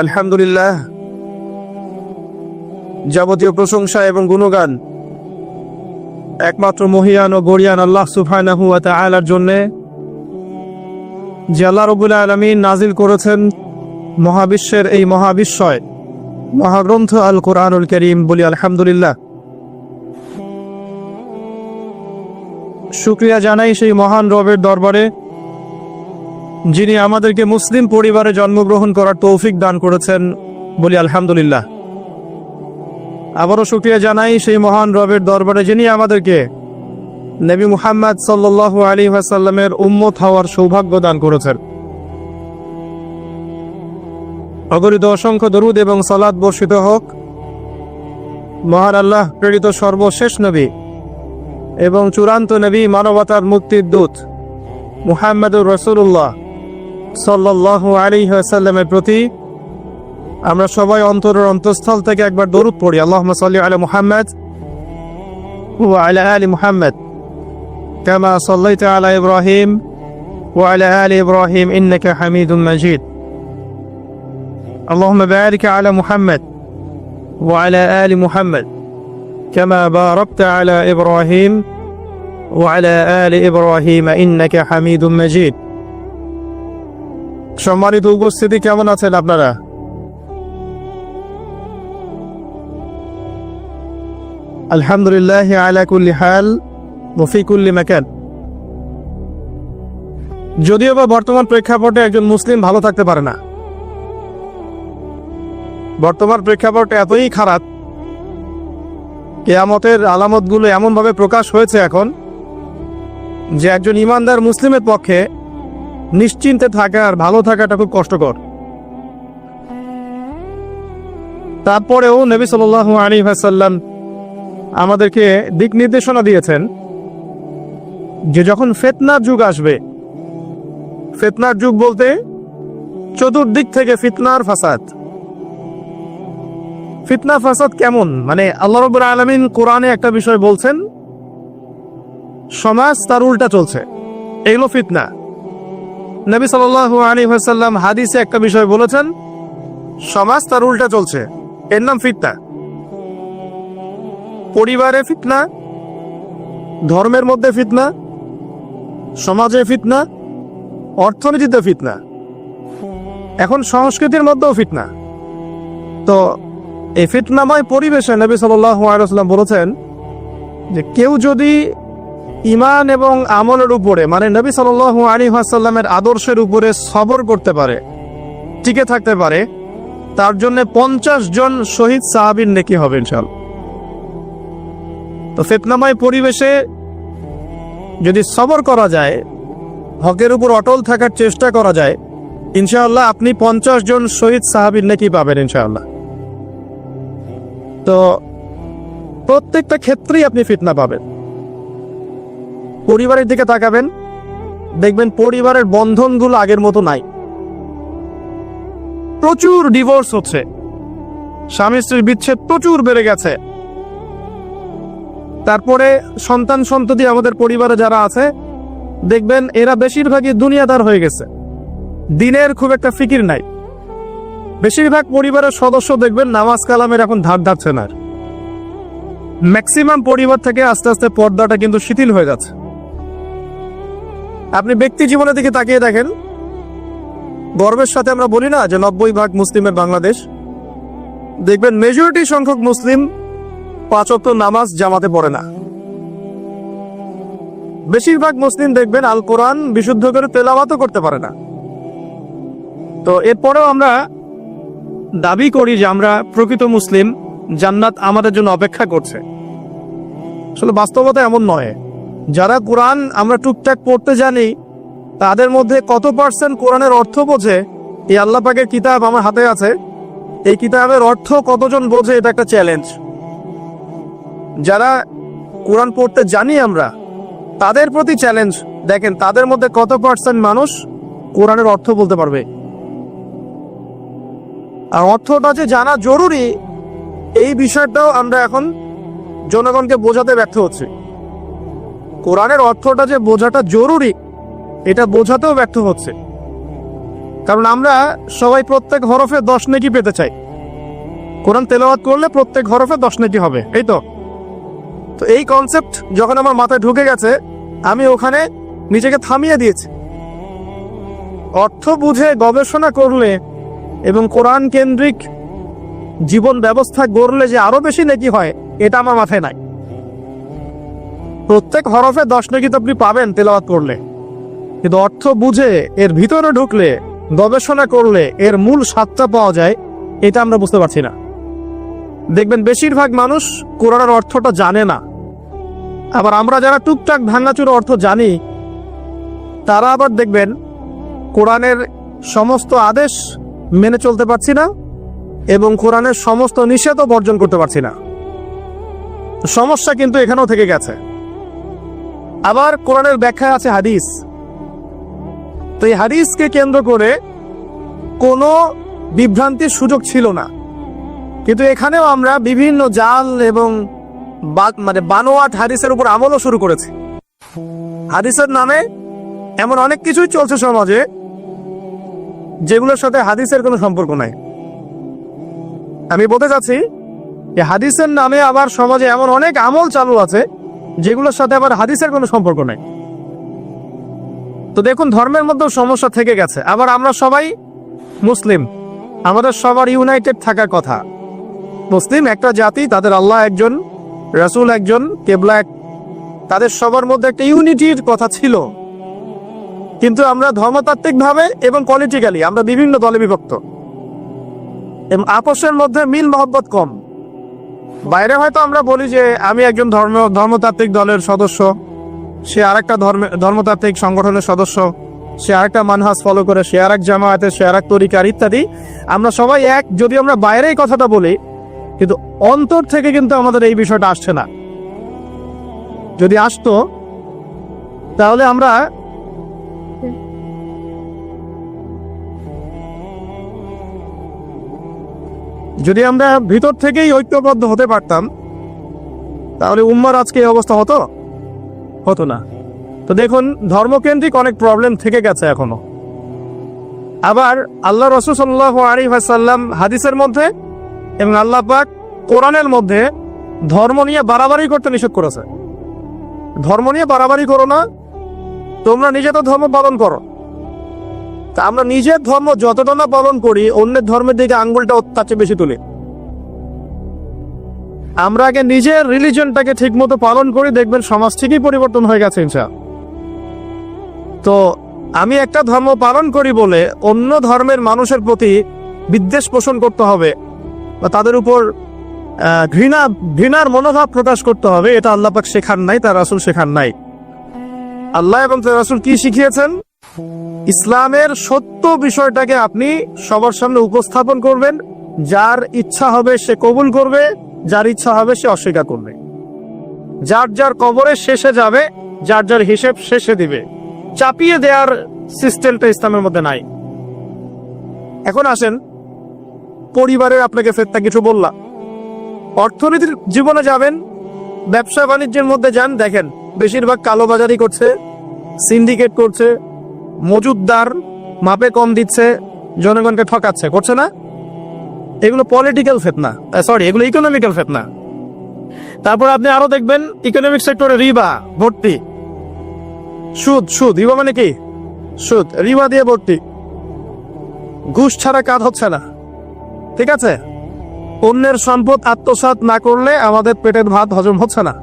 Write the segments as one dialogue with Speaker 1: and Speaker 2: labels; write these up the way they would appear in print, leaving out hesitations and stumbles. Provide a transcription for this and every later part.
Speaker 1: আলহামদুলিল্লাহ, যাবতীয় প্রশংসা এবং গুণগান একমাত্র মহিয়ান ও গরিয়ান আল্লাহ সুবহানাহু ওয়া তাআলার জন্য, যে আল্লাহ রাব্বুল আলামিন নাজিল করেছেন মহাবিশ্বের এই মহাবিশ্বয় মহাগ্রন্থ আল কোরআনুল কারীম। বলি আলহামদুলিল্লাহ। শুকরিয়া জানাই সেই মহান রবের দরবারে, যিনি আমাদেরকে মুসলিম পরিবারে জন্মগ্রহণ করার তৌফিক দান করেছেন। বলি আলহামদুলিল্লাহ। আবারও শুকরিয়া জানাই সেই মহান রবের দরবারে, যিনি আমাদেরকে নবী মুহাম্মদ সাল্লাল্লাহু আলাইহি ওয়াসাল্লামের উম্মত হওয়ার সৌভাগ্য দান করেছেন। অগণিত অসংখ্য দরুদ এবং সালাত বর্ষিত হোক মহান আল্লাহ প্রেরিত সর্বশেষ নবী এবং চূড়ান্ত নবী, মানবতার মুক্তির দূত মুহাম্মদুর রাসূলুল্লাহ সাল্লাল্লাহু আলাইহি ওয়াসাল্লামের প্রতি আমরা সবাই অন্তরের অন্তঃস্থল থেকে একবার দরুদ পড়ি। আল্লাহুম্মা সাল্লি আলা মুহাম্মদ ওয়া আলা আলি মুহাম্মদ কামা সাল্লাইতা আলা ইব্রাহিম ওয়া আলা আলি ইব্রাহিম ইন্নাকা হামিদুম মাজিদ। আল্লাহুম্মা বারিক আলা মুহাম্মদ ওয়া আলা আলি মুহাম্মদ কামা বারাকতা আলা ইব্রাহিম ওয়া আলা আলি ইব্রাহিম ইন্নাকা হামিদুম মাজিদ। সম্মানিত উপস্থিতি, কেমন আছেন আপনারা? আলহামদুলিল্লাহ আলা কুল্লি হাল ওয়া ফি কুল্লি মাকান। যদিও বা বর্তমান প্রেক্ষাপটে একজন মুসলিম ভালো থাকতে পারে না। বর্তমান প্রেক্ষাপট এতই খারাপ, কিয়ামতের আলামতগুলো এমনভাবে প্রকাশ হয়েছে এখন যে একজন ইমানদার মুসলিমের পক্ষে নিশ্চিন্তে থাকা আর ভালো থাকাটা খুব কষ্টকর। তারপরেও নবী সাল্লাল্লাহু আলাইহি ওয়াসাল্লাম আমাদেরকে দিক নির্দেশনা দিয়েছেন যে যখন ফিতনার যুগ আসবে, ফিতনার যুগ বলতে চতুর্দিক থেকে ফিতনার ফাসাদ। ফিতনা ফাসাদ কেমন? মানে আল্লাহ রাব্বুল আলামিন কোরআনে একটা বিষয় বলছেন, সমাজ তার উল্টা চলছে, এগুলো ফিতনা। নবী সাল্লাল্লাহু আলাইহি ওয়াসাল্লাম হাদিসে একটা বিষয় বলেছেন, সমাজ তার উল্টা চলছে, এর নাম ফিতনা। পরিবারে ফিতনা, ধর্মের মধ্যে ফিতনা, সমাজে ফিতনা, অর্থনীতিতে ফিতনা, এখন সংস্কৃতির মধ্যেও ফিতনা। তো এই ফিতনাময় পরিবেশে নবী সাল্লাল্লাহু আলাইহি ওয়াসাল্লাম বলেছেন যে কেউ যদি ঈমান এবং আমলের উপরে, মানে নবী সাল্লাল্লাহু আলাইহি ওয়াসাল্লামের আদর্শের উপরে সবর করতে পারে, টিকে থাকতে পারে, তার জন্য 50 জন শহীদ সাহাবীর নেকি হবে ইনশাআল্লাহ। তো ফিতনাময় পরিবেশে যদি সবর করা যায়, হকের উপর অটল থাকার চেষ্টা করা যায়, ইনশাআল্লাহ আপনি 50 জন শহীদ সাহাবীর নেকি পাবেন ইনশাআল্লাহ। তো প্রত্যেকটা ক্ষেত্রেই আপনি ফিতনা পাবেন। পরিবারের দিকে তাকাবেন, দেখবেন পরিবারের বন্ধনগুলো আগের মতো নাই। প্রচুর ডিভোর্স হচ্ছে, স্বামী স্ত্রীর বিচ্ছেদ প্রচুর বেড়ে গেছে। তারপরে সন্তান সন্ততি আমাদের পরিবারে যারা আছে, দেখবেন এরা বেশিরভাগই দুনিয়াদার হয়ে গেছে, দিনের খুব একটা ফিকির নাই। বেশিরভাগ পরিবারের সদস্য দেখবেন নামাজ কালামের এখন ধার ধারছে না। ম্যাক্সিমাম পরিবার থেকে আস্তে আস্তে পর্দাটা কিন্তু শিথিল হয়ে যাচ্ছে। আপনি ব্যক্তি জীবনের দিকে তাকিয়ে দেখেন, গর্বের সাথে আমরা বলি না যে 90% মুসলিমের বাংলাদেশ, দেখবেন মেজরিটি সংখ্যক মুসলিম 5 ওয়াক্ত নামাজ জামাতে পড়ে না। বেশিরভাগ মুসলিম দেখবেন আল কোরআন বিশুদ্ধ করে তেলাওয়াতও করতে পারে না। তো এরপরেও আমরা দাবি করি যে আমরা প্রকৃত মুসলিম, জান্নাত আমাদের জন্য অপেক্ষা করছে। আসলে বাস্তবতা এমন নয়। যারা কোরআন আমরা টুকটাক পড়তে জানি, তাদের মধ্যে কত পার্সেন্ট কোরআনের অর্থ বোঝে? এই আল্লাহ পাকের কিতাব আমার হাতে আছে, এই কিতাবের অর্থ কতজন বোঝে? এটা একটা চ্যালেঞ্জ। যারা কোরআন পড়তে জানি আমরা, তাদের প্রতি চ্যালেঞ্জ, দেখেন তাদের মধ্যে কত পার্সেন্ট মানুষ কোরআনের অর্থ বলতে পারবে। আর অর্থটা যে জানা জরুরি, এই বিষয়টাও আমরা এখন জনগণকে বোঝাতে ব্যর্থ হচ্ছি। কোরআনের অর্থটা যে বোঝাটা জরুরি, এটা বোঝাতেও ব্যর্থ হচ্ছে। কারণ আমরা সবাই প্রত্যেক হরফে 10 নেকি পেতে চাই। কোরআন তেলাওয়াত করলে প্রত্যেক হরফে 10 নেকি হবে, এই তো। তো এই কনসেপ্ট যখন আমার মাথায় ঢুকে গেছে, আমি ওখানে নিজেকে থামিয়ে দিয়েছি। অর্থ বুঝে গবেষণা করলে এবং কোরআন কেন্দ্রিক জীবন ব্যবস্থা গড়লে যে আরো বেশি নেকি হয়, এটা আমার মাথায় নাই। প্রত্যেক হরফে 10 নেকি তো আপনি পাবেন তেলাওয়াত করলে, কিন্তু অর্থ বুঝে এর ভিতরে ঢুকলে, গবেষণা করলে এর মূল স্বাদটা পাওয়া যায়, এটা আমরা বুঝতে পারছি না। দেখবেন বেশিরভাগ মানুষ কোরআনের অর্থটা জানে না। আবার আমরা যারা টুকটাক ভাঙাচুর অর্থ জানি, তারা আবার দেখবেন কোরআনের সমস্ত আদেশ মেনে চলতে পারছি না এবং কোরআনের সমস্ত নিষেধও বর্জন করতে পারছি না। সমস্যা কিন্তু এখানেও থেকে গেছে। আবার কোরআনের ব্যাখ্যা আছে হাদিস। তো এই হাদিসকে কেন্দ্র করে কোনো বিভ্রান্তির সুযোগ ছিল না, কিন্তু এখানেও আমরা বিভিন্ন জাল এবং বানোয়াট হাদিসের উপর আমলও শুরু করেছি। হাদিসের নামে এমন অনেক কিছুই চলছে সমাজে যেগুলোর সাথে হাদিসের কোনো সম্পর্ক নাই। আমি বলতে চাচ্ছি যে হাদিসের নামে আবার সমাজে এমন অনেক আমল চালু আছে যেগুলোর সাথে আবার হাদিসের কোনো সম্পর্ক নাই। তো দেখুন, ধর্মের মধ্যেও সমস্যা থেকে গেছে। আবার আমরা সবাই মুসলিম, আমাদের সবার ইউনাইটেড থাকার কথা। মুসলিম একটা জাতি, তাদের আল্লাহ একজন, রাসূল একজন, কিবলা এক, তাদের সবার মধ্যে একটা ইউনিটির কথা ছিল। কিন্তু আমরা ধর্মতাত্ত্বিক ভাবে এবং পলিটিক্যালি আমরা বিভিন্ন দলে বিভক্ত এবং আপসের মধ্যে মিল মহব্বত কম। বাইরে হয়তো আমরা বলি যে আমি একজন ধর্মতাত্ত্বিক দলের সদস্য, সে আরেকটা ধর্মতাত্ত্বিক সংগঠনের সদস্য, সে আরেকটা মানহাজ ফলো করে, সে আরেক জামায়াতে, সে আরেক তরিকার ইত্যাদি। আমরা সবাই এক, যদি আমরা বাইরে এই কথাটা বলি, কিন্তু অন্তর থেকে কিন্তু আমাদের এই বিষয়টা আসছে না। যদি আসতো তাহলে আমরা ভিতর থেকেই ঐক্যবদ্ধ হতে পারতাম, তাহলে উম্মার আজকে এই অবস্থা হতো না। তো দেখুন, ধর্মকেন্দ্রিক অনেক প্রবলেম থেকে গেছে এখনো। আবার আল্লাহ রাসূল সাল্লাল্লাহু আলাইহি ওয়াসাল্লাম হাদিসের মধ্যে এবং আল্লাহ পাক কোরআনের মধ্যে ধর্ম নিয়ে বাড়াবাড়ি করতে নিষেধ করেছে। ধর্ম নিয়ে বাড়াবাড়ি করো না, তোমরা নিজে তো ধর্ম পালন করো। তা আমরা নিজের ধর্ম যতটা না পালন করি, অন্যের ধর্মের দিকে আঙ্গুলটা তার চেয়ে বেশি তুলি। আমরা আগে নিজের রিলিজনটাকে ঠিক মতো পালন করি, দেখবেন সমাজ ঠিকই পরিবর্তন হয়ে গেছে ইনশাআল্লাহ। তো আমি একটা ধর্ম পালন করি বলে অন্য ধর্মের মানুষের প্রতি বিদ্বেষ পোষণ করতে হবে বা তাদের উপর ঘৃণার মনোভাব প্রকাশ করতে হবে, এটা আল্লাহ পাক শেখান নাই, তার রাসূল শেখান নাই। আল্লাহ এবং তার রাসূল কি শিখিয়েছেন? ইসলামের সত্য বিষয়টাকে আপনি সবার সামনে উপস্থাপন করবেন। যার ইচ্ছা হবে সে কবুল করবে, যার ইচ্ছা হবে সে অস্বীকার করবে। যার যার কবরে শেষে যাবে, যার যার হিসেব শেষে দিবে। চাপিয়ে দেওয়ার সিস্টেমটা ইসলামের মধ্যে নাই। এখন আসেন, পরিবারের আপনাকে ফেরতা কিছু বললাম। অর্থনীতির জীবনে যাবেন, ব্যবসা বাণিজ্যের মধ্যে যান, দেখেন বেশিরভাগ কালোবাজারি করছে, সিন্ডিকেট করছে, মজুদদার মাপে কম দিচ্ছে, জনগণকে ঠকাচ্ছে, করছে না? এগুলো পলিটিক্যাল ফিতনা, এগুলো ইকোনমিক্যাল ফিতনা। তারপর আপনি আরো দেখবেন ইকোনমিক সেক্টরে রিবা ভর্তি, সুদ রিবা মানে কি? সুদ, রিবা দিয়ে ভর্তি। ঘুষ ছাড়া কাজ হচ্ছে না, ঠিক আছে? অন্যের সম্পদ আত্মসাৎ না করলে আমাদের পেটের ভাত হজম হচ্ছে না।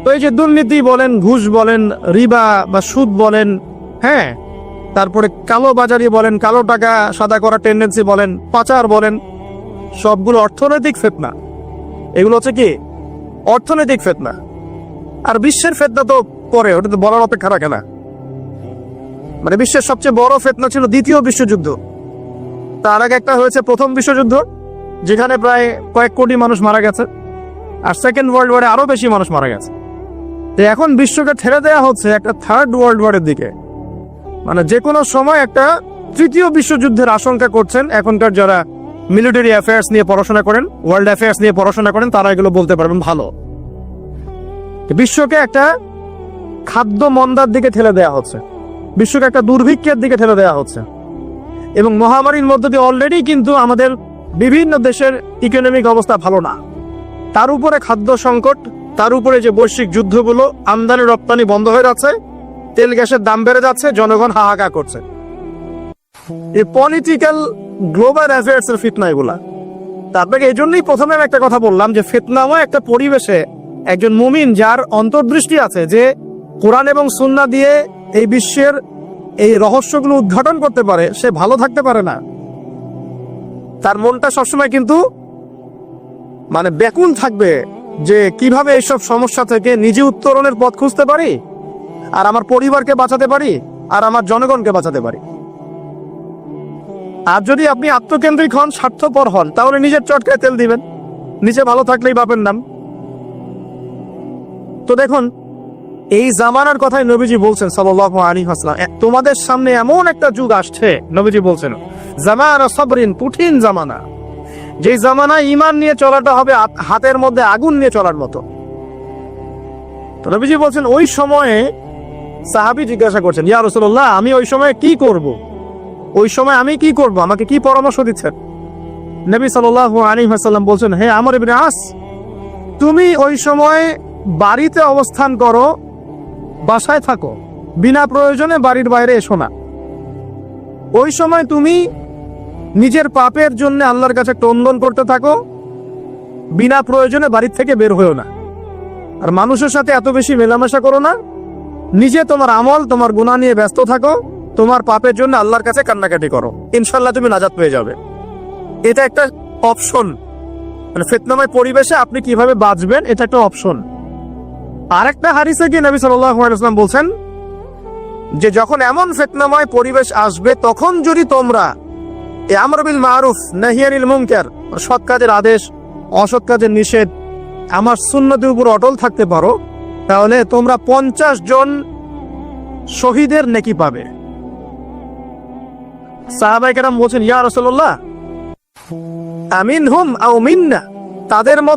Speaker 1: তো এই যে দুর্নীতি বলেন, ঘুষ বলেন, রিবা বা সুদ বলেন, হ্যাঁ, তারপরে কালো বাজারি বলেন, কালো টাকা সাদা করা টেন্ডেন্সি বলেন, পাচার বলেন, সবগুলো অর্থনৈতিক ফিতনা। এগুলো হচ্ছে কি? অর্থনৈতিক ফিতনা। আর বিশ্বের ফিতনা তো পরে, ওটা তো বলার অপেক্ষা রাখে না। মানে বিশ্বের সবচেয়ে বড় ফিতনা ছিল দ্বিতীয় বিশ্বযুদ্ধ। তার আগে একটা হয়েছে প্রথম বিশ্বযুদ্ধ, যেখানে প্রায় কয়েক কোটি মানুষ মারা গেছে। আর সেকেন্ড ওয়ার্ল্ড ওয়ারে আরো বেশি মানুষ মারা গেছে। তো এখন বিশ্বকে ঠেলে দেওয়া হচ্ছে একটা থার্ড ওয়ার্ল্ড ওয়ারের দিকে। মানে যে কোনো সময় একটা তৃতীয় বিশ্বযুদ্ধের আশঙ্কা করছেন এখনকার যারা মিলিটারি অ্যাফেয়ার্স নিয়ে পড়াশোনা করেন, ওয়ার্ল্ড অ্যাফেয়ার্স নিয়ে পড়াশোনা করেন, তারা এগুলো বলতে পারবেন ভালো। বিশ্বকে একটা খাদ্য মন্দার দিকে ঠেলে দেওয়া হচ্ছে। বিশ্বকে একটা দুর্ভিক্ষের দিকে ঠেলে দেওয়া হচ্ছে, এবং মহামারীর মধ্য দিয়ে অলরেডি কিন্তু আমাদের বিভিন্ন দেশের ইকোনমিক অবস্থা ভালো না, তার উপরে খাদ্য সংকট, তার উপরে যে বৈশ্বিক যুদ্ধগুলো, আমদানি রপ্তানি বন্ধ হয়ে যাচ্ছে, তেল গ্যাসের দাম বেড়ে যাচ্ছে, জনগণ হাহাকার করছে। এই পলিটিক্যাল গ্লোবাল অ্যাফেয়ার্স এর ফিতনা এগুলা। তারপরে এই জন্যই প্রথমে আমি একটা কথা বললাম যে ফিতনাময় একটা পরিবেশে একজন মুমিন যার অন্তর্দৃষ্টি আছে, যে কোরআন এবং সুন্নাহ দিয়ে এই বিশ্বের এই রহস্যগুলো উদ্ঘাটন করতে পারে, সে ভালো থাকতে পারে না। তার মনটা সবসময় কিন্তু মানে ব্যাকুল থাকবে যে কিভাবে এইসব সমস্যা থেকে নিজে উত্তরণের পথ খুঁজতে পারি, আর আমার পরিবারকে বাঁচাতে পারি, আর আমার জনগণকে বাঁচাতে পারি। আর যদি আপনি আত্মকেন্দ্রিক হন, স্বার্থপর হন, তাহলে নিজের চটকায় তেল দিবেন, নিজে ভালো থাকলেই বাপের নাম। তো দেখুন, এই জামানার কথাই নবীজি বলছেন সাল্লাল্লাহু আলাইহি ওয়াসাল্লাম, তোমাদের সামনে এমন একটা যুগ আসছে, নবীজি বলছেন জামানা সাবরিন, কঠিন জামানা, যে জামানায় ঈমান নিয়ে চলাটা হবে হাতের মধ্যে আগুন নিয়ে চলার মতো। তো নবীজি বলছেন ওই সময়ে, সাহাবী জিজ্ঞাসা করছেন, ইয়া রাসূলুল্লাহ, আমি ওই সময় কি করব? ওই সময় আমি কি করব? আমাকে কি পরামর্শ দিচ্ছেন? নবী সাল্লাল্লাহু আলাইহি ওয়াসাল্লাম বলছেন, হে আমর ইবনে আস, তুমি ওই সময় বাড়িতে অবস্থান করো, বাসায় থাকো, বিনা প্রয়োজনে বাড়ির বাইরে এসো না। ওই সময় তুমি নিজের পাপের জন্য আল্লাহর কাছে ক্রন্দন করতে থাকো, বিনা প্রয়োজনে বাড়ির থেকে বের হয়েও না, আর মানুষের সাথে এত বেশি মেলামেশা করো না। নিজে তোমার আমল, তোমার গুনাহ নিয়ে ব্যস্ত থাকো, তোমার পাপের জন্য আল্লাহর কাছে কান্নাকাটি করো, ইনশাআল্লাহ তুমি নাজাত পেয়ে যাবে। এটা একটা অপশন, মানে ফিতনাময় পরিবেশে আপনি কিভাবে বাঁচবেন, এটা একটা অপশন। আরেকটা হাদিসে কি নবী সাল্লাল্লাহু আলাইহি ওয়াসাল্লাম বলছেন যে যখন এমন ফিতনাময় পরিবেশ আসবে, তখন যদি তোমরা আমর বিল মারুফ নাহি আনিল মুনকার, সৎ কাজের আদেশ, অসৎ কাজের নিষেধ, আমার সুন্নতের উপর অটল থাকতে পারো, তাহলে তোমরা 50 জন শহীদের নেকি পাবে। সাহাবায়ে কেরাম বলছেন, ইয়া রাসূলুল্লাহ, আমিনহুম আও মিন্না, তাদের মধ্যে